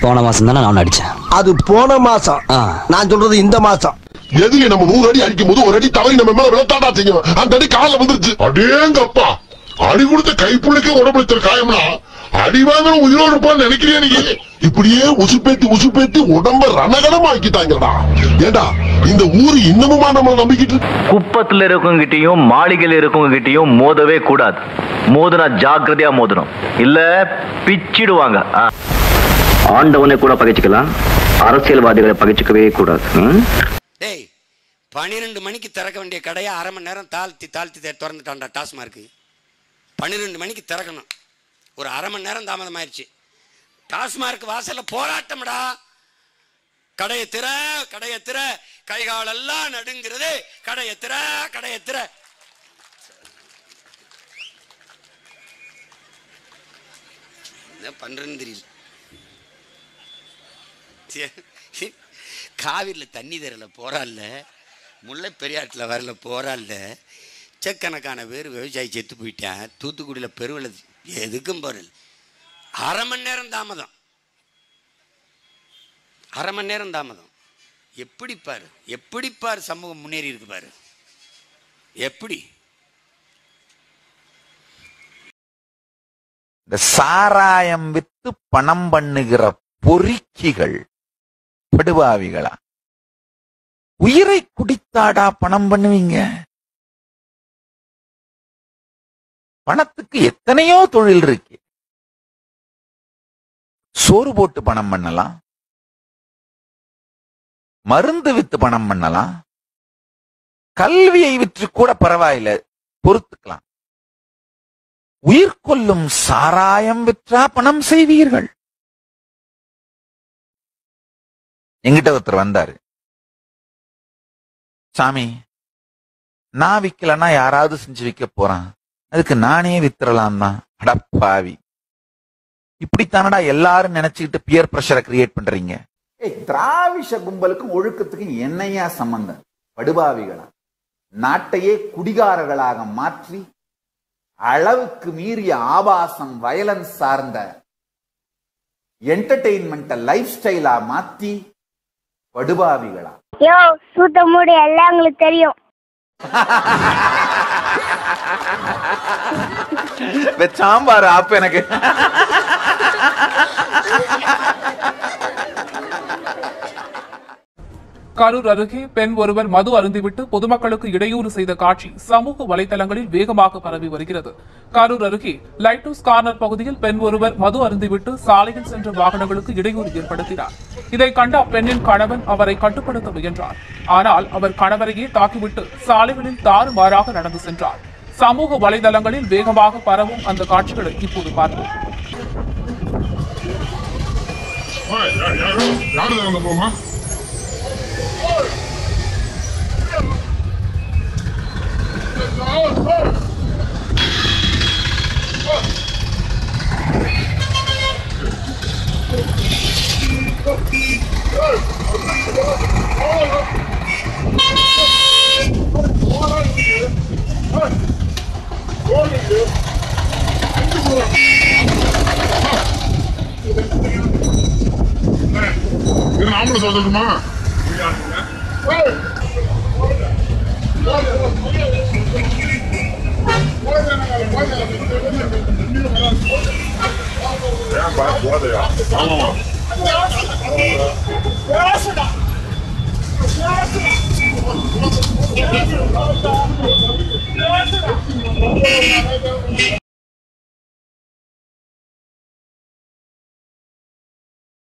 போன மாசம் தானே நான் அடிச்சேன். அது போன மாசம். நான் சொல்றது இந்த மாசம். எதுக்கு நம்ம 100 அடி அடிக்கும் போது ஒரு அடி தவறி நம்ம மேல விளத்தாடா செய்யும். அந்த அடி கால வந்துருச்சு. அடேங்கப்பா, அடி கொடுத்த கைப்புள்ளைக்கு உடம்புல காயம்னா அடி வாங்க உயிரோடு இருப்பான்னு நினைக்கிறேன். நீங்க இப்படியே உசுப்பேத்தி உடம்ப ரணகணமா ஆக்கிட்டாங்கடா. ஏண்டா இந்த ஊரு இன்னமுமா நம்ம நம்பிக்கிட்டு? குப்பத்துல இருக்கவங்கிட்டையும் மாளிகையில இருக்கவங்கிட்டையும் மோதவே கூடாது. மோதுனா ஜாக்கிரதையா மோதணும், இல்ல பிச்சிடுவாங்க. ஆண்டவனை கூட பகைச்சுக்கலாம், அரசியல்வாதிகளை பகைச்சுக்கவே கூடாது. 12 மணிக்கு திறக்க வேண்டிய கடையை அரை மணி நேரம் தாழ்த்தி திறந்துட்டான்டா டாஸ்மார்க்கு. 12 மணிக்கு திறக்கணும், ஒரு அரை மணி நேரம் தாமதமாயிருச்சு. டாஸ்மார்க் வாசல்ல போராட்டம்டா. கடையை திற, கைகாலெல்லாம் நடுங்கிறது. கடையை திற. பண்றேன்னு தெரியல. காவிரியில் தண்ணி தரல போறாள்ல, முல்லை பெரியாற்றில் வரல போறாள்ல, லட்சக்கணக்கான பேர் விவசாயி செத்து போயிட்டேன். தூத்துக்குடியில் பெருவெள்ள எதுக்கும் போறல. அரை மணி நேரம் தாமதம். எப்படி பாரு சமூகம் முன்னேறி இருக்கு பாரு. எப்படி இந்த சாராயம் வித்து பணம் பண்ணுகிற பொறுக்கிகள் படுபாவிகளா? உயிரை குடித்தாடா பணம் பண்ணுவீங்க? பணத்துக்கு எத்தனையோ தொழில் இருக்கு. சோறு போட்டு பணம் பண்ணலாம், மருந்து வித்து பணம் பண்ணலாம், கல்வியை விற்று கூட பரவாயில்ல பொறுத்துக்கலாம். உயிர் கொல்லும் சாராயம் விற்றா பணம் செய்வீர்கள்? எங்கிட்ட ஒருத்தர் வந்தாரு, சாமி நான் விக்கலன்னா யாராவது செஞ்சு விற்க போறான், அதுக்கு நானே வித்துறலாம் தான். அடப்பாவி, இப்படித்தானடா எல்லாரும் நினைச்சுக்கிட்டு பியர் பிரஷரை கிரியேட் பண்றீங்க. திராவிஷ கும்பலுக்கும் ஒழுக்கத்துக்கும் என்னையா சம்பந்தம்? படுபாவிகளா? நாட்டையே குடிகாரர்களாக மாற்றி அளவுக்கு மீறிய ஆபாசம் வயலன்ஸ் சார்ந்த என்டர்டெயின்மெண்ட் லைஃப் ஸ்டைலா மாத்தி படுபாவிகளா? யோ சூத்த மூடி எல்லாம் உங்களுக்கு தெரியும். சாம்பார் ஆப் எனக்கு. கரூர் அருகே பெண் ஒருவர் மது அருந்திவிட்டு பொதுமக்களுக்கு இடையூறு செய்த காட்சி சமூக வலைதளங்களில் வேகமாக பரவி வருகிறது. கரூர் அருகே லைட் ஹவுஸ் கார்னர் பகுதியில் பெண் ஒருவர் மது அருந்திவிட்டு சாலையில் சென்ற வாகனங்களுக்கு இடையூறு ஏற்படுத்தினார். இதை கண்ட அப்பெண்ணின் கணவன் அவரை கட்டுப்படுத்த முயன்றார். ஆனால் அவர் கணவரையே தாக்கிவிட்டு சாலைகளில் தாறுமாறாக நடந்து சென்றார். சமூக வலைதளங்களில் வேகமாக பரவும் அந்த காட்சிகளை இப்போது பார்ப்போம். நாமளும் சொல்லணுமா? ஆமா